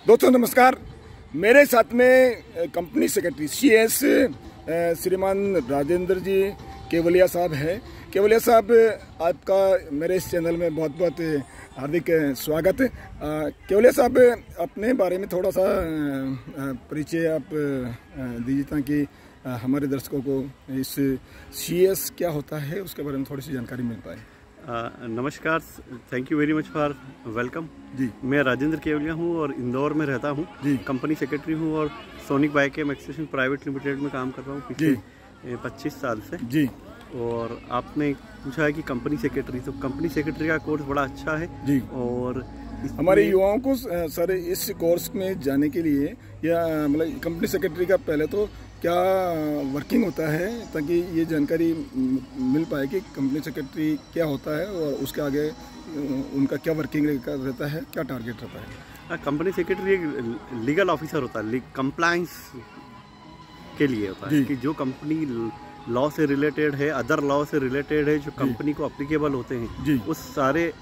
दोस्तों नमस्कार। मेरे साथ में कंपनी सेक्रेटरी CS श्रीमान राजेंद्र जी केवलिया साहब है। केवलिया साहब, आपका मेरे इस चैनल में बहुत बहुत हार्दिक स्वागत। केवलिया साहब, अपने बारे में थोड़ा सा परिचय आप दीजिए ताकि हमारे दर्शकों को इस CS क्या होता है उसके बारे में थोड़ी सी जानकारी मिल पाए। नमस्कार, thank you very much for welcome ji. मैं राजेंद्र केवलिया हूँ और इंदौर में रहता हूँ जी। कंपनी सेक्रेटरी हूँ और सोनिक बाइकेम एक्सटेंशन प्राइवेट लिमिटेड में काम कर रहा हूँ पिछले 25 साल से जी। और आपने पूछा है कि कंपनी सेक्रेटरी, तो कंपनी सेक्रेटरी का कोर्स बड़ा अच्छा है जी। और हमारे युवाओं को सर इस कोर्स में जाने के लिए या मतलब कंपनी सेक्रेटरी का पहले तो क्या वर्किंग होता है ताकि ये जानकारी मिल पाए कि कंपनी सेक्रेटरी क्या होता है और उसके आगे उनका क्या वर्किंग रहता है, क्या टारगेट रहता है। कंपनी सेक्रेटरी एक लीगल ऑफिसर होता है, कंप्लायंस के लिए होता है कि जो कंपनी लॉ से रिलेटेड है, अदर लॉ से रिलेटेड है, जो कंपनी को अप्लीकेबल होते हैं, उस सारे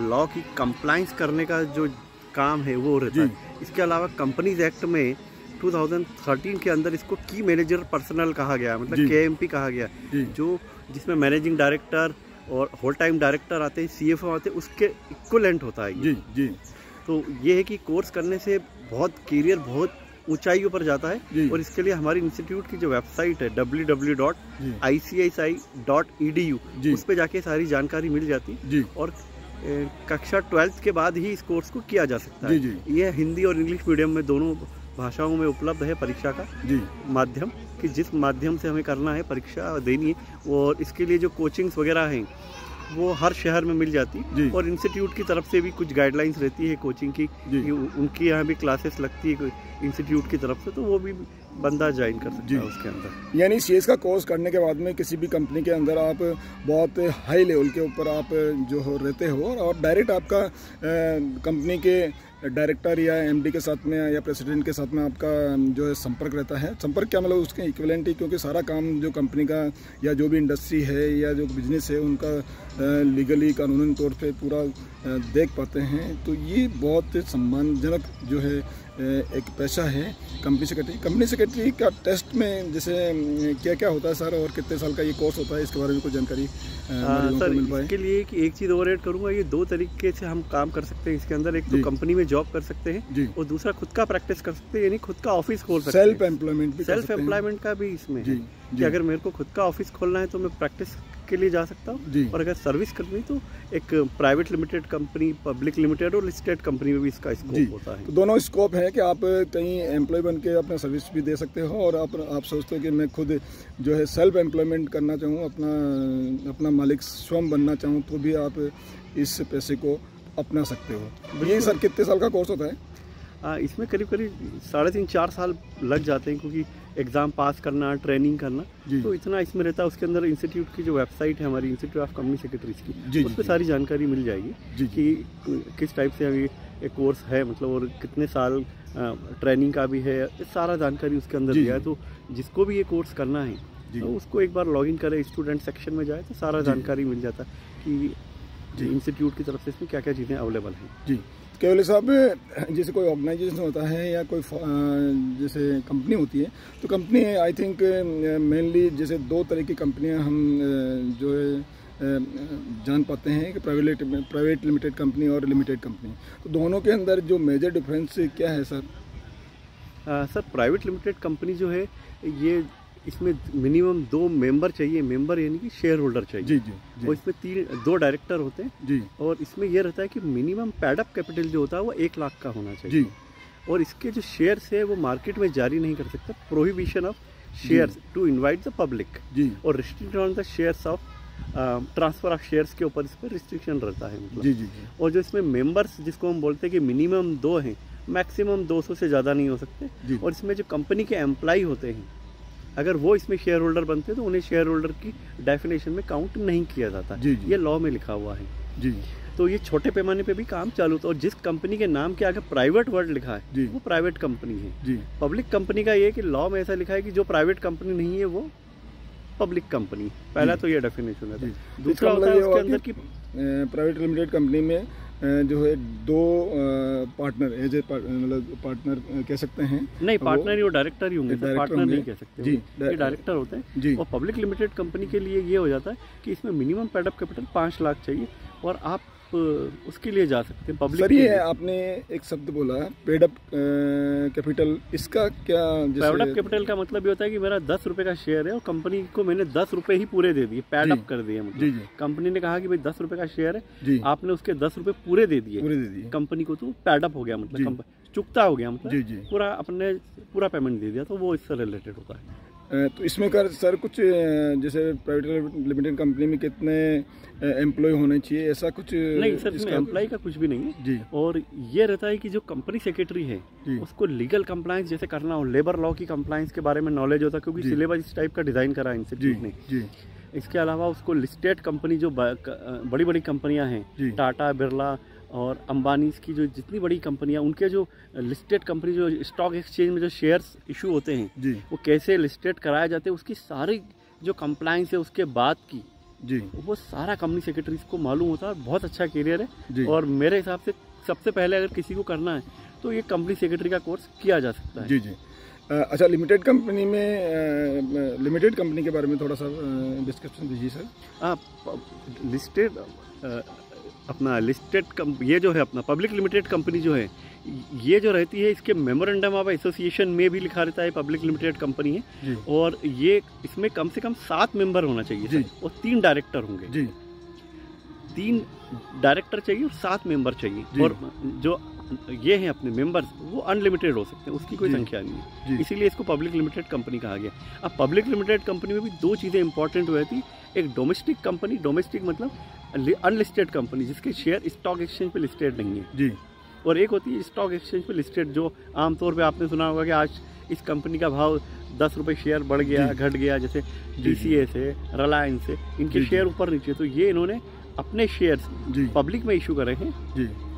लॉ की कंप्लायंस करने का जो काम है वो रहता है। इसके अलावा कंपनीज एक्ट में 2013 के अंदर इसको की मैनेजर पर्सनल कहा गया, मतलब KMP कहा गया, जो जिसमें मैनेजिंग डायरेक्टर और होल टाइम डायरेक्टर आते हैं, CFO आते हैं, उसके इक्विवेलेंट होता है ये। जी। तो ये है कि कोर्स करने से बहुत करियर बहुत ऊंचाइयों पर जाता है। और इसके लिए हमारी इंस्टीट्यूट की जो वेबसाइट है www.icci.edu, उस पर जाके सारी जानकारी मिल जाती है। और कक्षा 12th के बाद ही इस कोर्स को किया जा सकता है। ये हिंदी और इंग्लिश मीडियम में दोनों भाषाओं में उपलब्ध है परीक्षा का माध्यम, कि जिस माध्यम से हमें करना है, परीक्षा देनी है। और इसके लिए जो कोचिंग्स वगैरह हैं वो हर शहर में मिल जाती है। और इंस्टीट्यूट की तरफ से भी कुछ गाइडलाइंस रहती है कोचिंग की, उनकी यहाँ भी क्लासेस लगती है इंस्टीट्यूट की तरफ से, तो वो भी बंदा ज्वाइन कर सकता है उसके अंदर। यानी CS का कोर्स करने के बाद में किसी भी कंपनी के अंदर आप बहुत हाई लेवल के ऊपर आप जो हो रहते हो और डायरेक्ट आपका कंपनी के डायरेक्टर या MD के साथ में या प्रेसिडेंट के साथ में आपका जो है संपर्क रहता है। संपर्क क्या मतलब उसके इक्विवेलेंट ही, क्योंकि सारा काम जो कंपनी का या जो भी इंडस्ट्री है या जो बिजनेस है उनका लीगली कानूनी तौर पे पूरा देख पाते हैं। तो ये बहुत सम्मानजनक जो है एक पेशा है कंपनी सेक्रेटरी। कंपनी सेक्रेटरी का टेस्ट में जैसे क्या क्या होता है सर, और कितने साल का ये कोर्स होता है, इसके बारे में कोई जानकारी सर मिल पाए। इसके लिए कि एक चीज़ ओवर ऐड करूँगा, ये 2 तरीके से हम काम कर सकते हैं इसके अंदर। एक तो कंपनी में जॉब कर सकते हैं और दूसरा खुद का प्रैक्टिस कर सकते हैं, यानी खुद का ऑफिस खोल सकते हैं। सेल्फ एम्प्लॉयमेंट का भी इसमें है कि अगर मेरे को खुद का ऑफिस खोलना है तो मैं प्रैक्टिस के लिए जा सकता हूँ। और अगर सर्विस करनी तो एक private limited company, public limited और लिस्टेड कंपनी में भी इसका स्कोप होता है। तो दोनों स्कोप है कि आप कहीं एम्प्लॉय बन के अपना सर्विस भी दे सकते हो और आप सोचते हो कि मैं खुद जो है सेल्फ एम्प्लॉयमेंट करना चाहूँ, अपना मालिक स्वयं बनना चाहूँ, तो भी आप इस पैसे को अपना सकते हो। ये सर कितने साल का कोर्स होता है? इसमें करीब 3.5-4 साल लग जाते हैं, क्योंकि एग्ज़ाम पास करना, ट्रेनिंग करना, तो इतना इसमें रहता है। उसके अंदर इंस्टीट्यूट की जो वेबसाइट है हमारी, इंस्टीट्यूट ऑफ कंपनी सेक्रेटरीज की, उस पर सारी जानकारी मिल जाएगी कि किस टाइप से अभी एक कोर्स है, मतलब और कितने साल ट्रेनिंग का भी है, सारा जानकारी उसके अंदर दिया है। तो जिसको भी ये कोर्स करना है तो उसको एक बार लॉगिन करें, स्टूडेंट सेक्शन में जाए तो सारा जानकारी मिल जाता है कि इंस्टीट्यूट की तरफ से इसमें क्या क्या चीज़ें अवेलेबल हैं। जी केवल साहब, जैसे कोई ऑर्गेनाइजेशन होता है या कोई जैसे कंपनी होती है, तो कंपनी आई थिंक मेनली जैसे 2 तरह की कंपनियां हम जो है जान पाते हैं कि प्राइवेट लिमिटेड कंपनी और लिमिटेड कंपनी। तो दोनों के अंदर जो मेजर डिफरेंस क्या है sir? Sir private limited company जो है ये इसमें मिनिमम 2 मेंबर चाहिए, मेंबर यानी कि शेयर होल्डर चाहिए। जी। और इसमें 2 डायरेक्टर होते हैं और इसमें यह रहता है कि मिनिमम पैडअप कैपिटल जो होता है वो 1 लाख का होना चाहिए। और इसके जो शेयर्स है वो मार्केट में जारी नहीं कर सकता। Prohibition of shares to invite the public और restriction on the shares of transfer of shares के ऊपर इस पर रिस्ट्रिक्शन रहता है, मतलब। और जो इसमें मेंबर्स जिसको हम बोलते हैं कि मिनिमम 2 हैं, मैक्सिमम 200 से ज़्यादा नहीं हो सकते। और इसमें जो कंपनी के एम्प्लॉय होते हैं, अगर वो इसमें शेयर होल्डर बनते हैं तो उन्हें शेयर होल्डर की डेफिनेशन में काउंट नहीं किया जाता। ये लॉ में लिखा हुआ है। तो ये छोटे पैमाने पे भी काम चालू होता है। और जिस कंपनी के नाम के आगे प्राइवेट वर्ड लिखा है वो प्राइवेट कंपनी है। पब्लिक कंपनी का ये कि लॉ में ऐसा लिखा है कि जो प्राइवेट कंपनी नहीं है वो पब्लिक कंपनी। पहला तो ये डेफिनेशन है। दूसरा होता है उसके अंदर की प्राइवेट लिमिटेड कंपनी में जो है दो पार्टनर एज ए मतलब पार्टनर कह सकते हैं? नहीं, पार्टनर ही वो डायरेक्टर ही होंगे, पार्टनर नहीं कह सकते जी, ये डायरेक्टर होते हैं जी। और पब्लिक लिमिटेड कंपनी के लिए ये हो जाता है कि इसमें minimum paid up capital 5 lakh चाहिए और आप उसके लिए जा सकते हैं पब्लिक। सर ये आपने एक शब्द बोला पेड अप कैपिटल, इसका क्या? पेड अप कैपिटल का मतलब ये होता है कि मेरा 10 रुपए का शेयर है और कंपनी को मैंने 10 रुपए ही पूरे दे दिए, पेड अप कर दिए। मतलब कंपनी ने कहा कि भाई 10 रुपए का शेयर है, आपने उसके 10 रुपए पूरे दे दिए कंपनी को, तो पेड अप हो गया, मतलब चुकता हो गया, मतलब पूरा अपने पूरा पेमेंट दे दिया, तो वो इससे रिलेटेड होता है। तो इसमें कर सर कुछ जैसे प्राइवेट लिमिटेड कंपनी में कितने एम्प्लॉय होने चाहिए, ऐसा कुछ? नहीं सर, इसमें एम्प्लॉय का कुछ भी नहीं है जी। और ये रहता है कि जो कंपनी सेक्रेटरी है उसको लीगल कंप्लायंस जैसे करना हो, लेबर लॉ की कंप्लायंस के बारे में नॉलेज होता है, क्योंकि सिलेबस इस टाइप का डिजाइन करा है इंस्टीट्यूट ने। इसके अलावा उसको लिस्टेड कंपनी जो बड़ी बड़ी कंपनियां हैं, टाटा, बिरला और अंबानी की जो जितनी बड़ी कंपनियां, उनके जो लिस्टेड कंपनी जो स्टॉक एक्सचेंज में जो शेयर्स इशू होते हैं वो कैसे लिस्टेड कराए जाते हैं, उसकी सारी जो कंप्लायंस है उसके बाद की वो सारा कंपनी सेक्रेटरी को मालूम होता है। बहुत अच्छा करियर है और मेरे हिसाब से सबसे पहले अगर किसी को करना है तो ये कंपनी सेक्रेटरी का कोर्स किया जा सकता है। जी। अच्छा, लिमिटेड कंपनी में लिमिटेड कंपनी के बारे में थोड़ा सा डिस्क्रिप्शन दीजिए सर। लिस्टेड अपना लिस्टेड ये जो है अपना पब्लिक लिमिटेड कंपनी जो है ये जो रहती है, इसके मेमोरेंडम ऑफ एसोसिएशन में भी लिखा रहता है पब्लिक लिमिटेड कंपनी है और ये इसमें कम से कम 7 मेंबर होना चाहिए और 3 डायरेक्टर होंगे 3 डायरेक्टर चाहिए और 7 मेंबर चाहिए। और जो ये हैं अपने मेंबर्स वो अनलिमिटेड हो सकते हैं, उसकी कोई संख्या नहीं है, इसीलिए इसको पब्लिक लिमिटेड कंपनी कहा गया। अब पब्लिक लिमिटेड कंपनी में भी 2 चीज़ें इंपॉर्टेंट हुई थी, एक डोमेस्टिक कंपनी, डोमेस्टिक मतलब अनलिस्टेड कंपनी जिसके शेयर स्टॉक एक्सचेंज पे लिस्टेड नहीं है और एक होती है स्टॉक एक्सचेंज पे लिस्टेड, जो आमतौर पे आपने सुना होगा कि आज इस कंपनी का भाव 10 रुपये शेयर बढ़ गया, घट गया, जैसे TCS है, रिलायंस है, इनके शेयर ऊपर नीचे। तो ये इन्होंने अपने शेयर्स पब्लिक में इशू करे हैं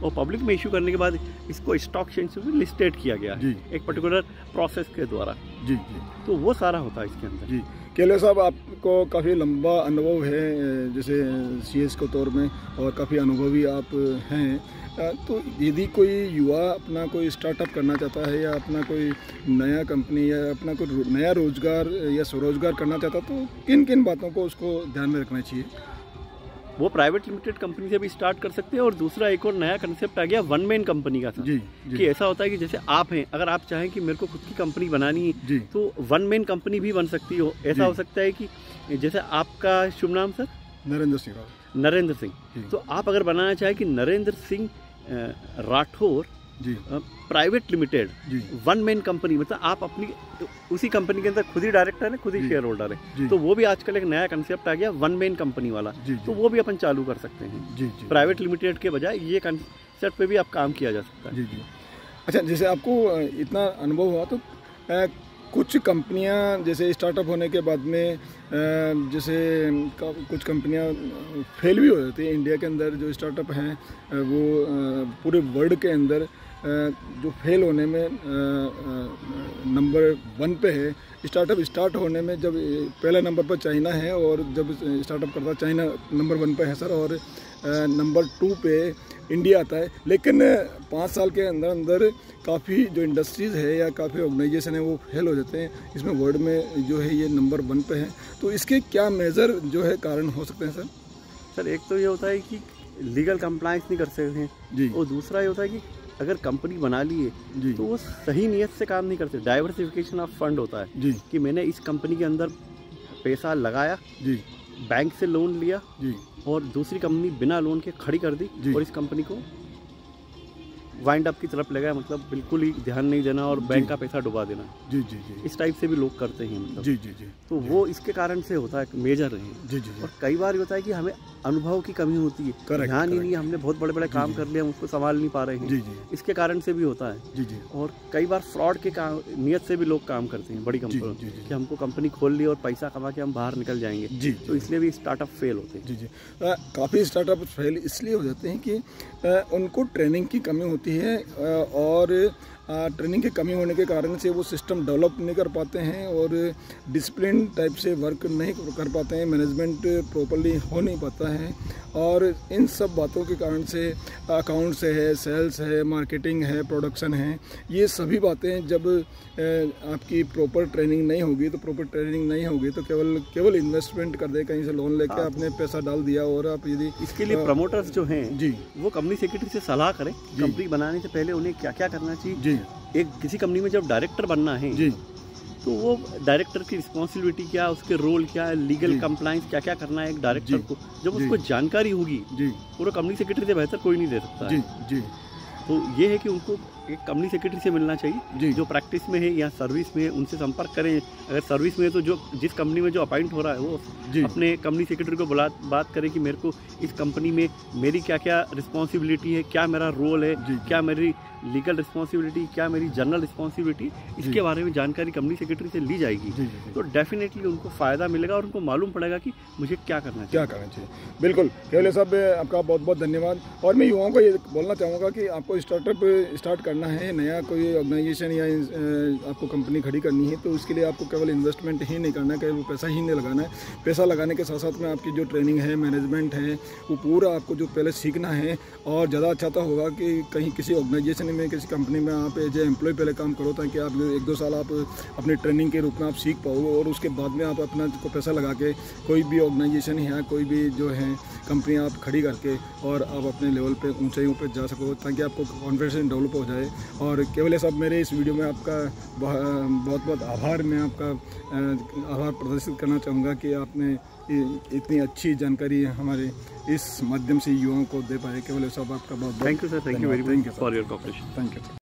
और पब्लिक में इशू करने के बाद इसको स्टॉक एक्सचेंज में लिस्टेड किया गया एक पर्टिकुलर प्रोसेस के द्वारा। तो वो सारा होता है इसके अंदर। केलवे साहब, आपको काफ़ी लंबा अनुभव है जैसे CS के तौर में और काफ़ी अनुभवी आप हैं, तो यदि कोई युवा अपना कोई स्टार्टअप करना चाहता है या अपना कोई नया कंपनी या अपना कोई नया रोजगार या स्वरोजगार करना चाहता है, तो किन किन बातों को उसको ध्यान में रखना चाहिए? वो प्राइवेट लिमिटेड कंपनी से भी स्टार्ट कर सकते हैं और दूसरा एक और नया कंसेप्ट आ गया वन मैन कंपनी का कि ऐसा होता है कि जैसे आप हैं, अगर आप चाहें कि मेरे को खुद की कंपनी बनानी है तो वन मैन कंपनी भी बन सकती हो। ऐसा हो सकता है कि जैसे आपका शुभ नाम सर? नरेंद्र सिंह। तो आप अगर बनाना चाहें कि Narendra Singh Rathore private limited one man company, मतलब आप अपनी उसी कंपनी के अंदर खुद ही डायरेक्टर है, खुद ही शेयर होल्डर है, तो वो भी आजकल एक नया कंसेप्ट आ गया वन मैन कंपनी वाला, तो वो भी अपन चालू कर सकते हैं। प्राइवेट लिमिटेड के बजाय ये कंसेप्ट पे भी आप काम किया जा सकता है। अच्छा, जैसे आपको इतना अनुभव हुआ तो कुछ कंपनियां जैसे स्टार्टअप होने के बाद में जैसे कुछ कंपनियां फेल भी हो जाती हैं। इंडिया के अंदर जो स्टार्टअप हैं वो पूरे वर्ल्ड के अंदर जो फेल होने में नंबर 1 पे है। स्टार्टअप स्टार्ट होने में जब पहला नंबर पर चाइना है और जब स्टार्टअप करता चाइना नंबर 1 पे है सर, और नंबर 2 पे इंडिया आता है। लेकिन 5 साल के अंदर अंदर काफ़ी जो इंडस्ट्रीज़ है या काफ़ी ऑर्गेनाइजेशन है वो फेल हो जाते हैं। इसमें वर्ल्ड में जो है ये नंबर 1 पे है, तो इसके क्या मेजर जो है कारण हो सकते हैं सर? सर एक तो ये होता है कि लीगल कंप्लायंस नहीं कर सकते हैं और दूसरा ये होता है कि अगर कंपनी बना ली है तो वो सही नियत से काम नहीं करते। डाइवर्सिफिकेशन ऑफ फंड होता है कि मैंने इस कंपनी के अंदर पैसा लगाया, बैंक से लोन लिया और दूसरी कंपनी बिना लोन के खड़ी कर दी और इस कंपनी को वाइंड अप की तरफ लगाया, मतलब बिल्कुल ही ध्यान नहीं देना और बैंक का पैसा डुबा देना। इस टाइप से भी लोग करते हैं, मतलब तो वो इसके कारण से होता है मेजर है। और कई बार होता है कि हमें अनुभव की कमी होती है, ध्यान ही नहीं, हमने बहुत बड़े बड़े काम कर लिए, हम उसको संभाल नहीं पा रहे हैं, इसके कारण से भी होता है। और कई बार फ्रॉड के नियत से भी लोग काम करते हैं बड़ी कंपनी कि हमको कंपनी खोल ली और पैसा कमा के हम बाहर निकल जाएंगे, तो इसलिए भी स्टार्टअप फेल होते हैं। काफ़ी स्टार्टअप फेल इसलिए हो जाते हैं कि उनको ट्रेनिंग की कमी होती है और ट्रेनिंग की कमी होने के कारण से वो सिस्टम डेवलप नहीं कर पाते हैं और डिसिप्लिन टाइप से वर्क नहीं कर पाते हैं, मैनेजमेंट प्रॉपर्ली हो नहीं पाता है। और इन सब बातों के कारण से अकाउंट्स है, सेल्स है, मार्केटिंग है, प्रोडक्शन है, ये सभी बातें जब आपकी प्रॉपर ट्रेनिंग नहीं होगी तो केवल इन्वेस्टमेंट कर दे, कहीं से लोन लेके आपने पैसा डाल दिया और आप यदि इसके लिए प्रमोटर्स जो हैं जी वो कंपनी सेक्रेटरी से सलाह करें कंपनी बनाने से पहले उन्हें क्या क्या करना चाहिए जी। एक किसी कंपनी में जब डायरेक्टर बनना है जी तो वो डायरेक्टर की रिस्पॉन्सिबिलिटी क्या, उसके रोल क्या है, लीगल कंप्लाइंस क्या क्या करना है एक डायरेक्टर को, जब उसको जानकारी होगी जी पूरा कंपनी सेक्रेटरी से बेहतर कोई नहीं दे सकता जी जी। तो ये है कि उनको एक कंपनी सेक्रेटरी से मिलना चाहिए जो प्रैक्टिस में है या सर्विस में है, उनसे संपर्क करें। अगर सर्विस में है तो जो जिस कंपनी में जो अपॉइंट हो रहा है वो अपने कंपनी सेक्रेटरी को बात करें कि मेरे को इस कंपनी में मेरी क्या क्या रिस्पॉन्सिबिलिटी है, क्या मेरा रोल है, क्या मेरी लीगल रिस्पॉन्सिबिलिटी, क्या मेरी जनरल रिस्पॉन्सिबिलिटी, इसके बारे में जानकारी कंपनी सेक्रेटरी से ली जाएगी तो डेफिनेटली उनको फ़ायदा मिलेगा और उनको मालूम पड़ेगा कि मुझे क्या करना चाहिए। बिल्कुल केवल साहब, आपका बहुत बहुत धन्यवाद। और मैं युवाओं को ये बोलना चाहूँगा कि आपको स्टार्टअप स्टार्ट करना है, नया कोई ऑर्गेनाइजेशन या आपको कंपनी खड़ी करनी है, तो उसके लिए आपको केवल इन्वेस्टमेंट ही नहीं करना है, केवल पैसा ही नहीं लगाना है। पैसा लगाने के साथ साथ में आपकी जो ट्रेनिंग है, मैनेजमेंट है, वो पूरा आपको जो पहले सीखना है। और ज़्यादा अच्छा तो होगा कि कहीं किसी ऑर्गेनाइजेशन में, किसी कंपनी में आप एज ए एम्प्लॉय पहले काम करो, ताकि आप 1-2 साल आप अपनी ट्रेनिंग के रूप में आप सीख पाओ और उसके बाद में आप अपना को पैसा लगा के कोई भी ऑर्गेनाइजेशन या कोई भी जो है कंपनी आप खड़ी करके और आप अपने लेवल पे ऊंचाइयों पे जा सको, ताकि आपको कॉन्फिडेंस डेवलप हो जाए। और केवल साहब, मेरे इस वीडियो में आपका बहुत बहुत आभार, मैं आपका आभार प्रदर्शित करना चाहूँगा कि आपने इतनी अच्छी जानकारी हमारे इस माध्यम से युवाओं को दे पाए। केवल साहब, आपका बहुत thank you sir, thank you very much for your cooperation. Thank you.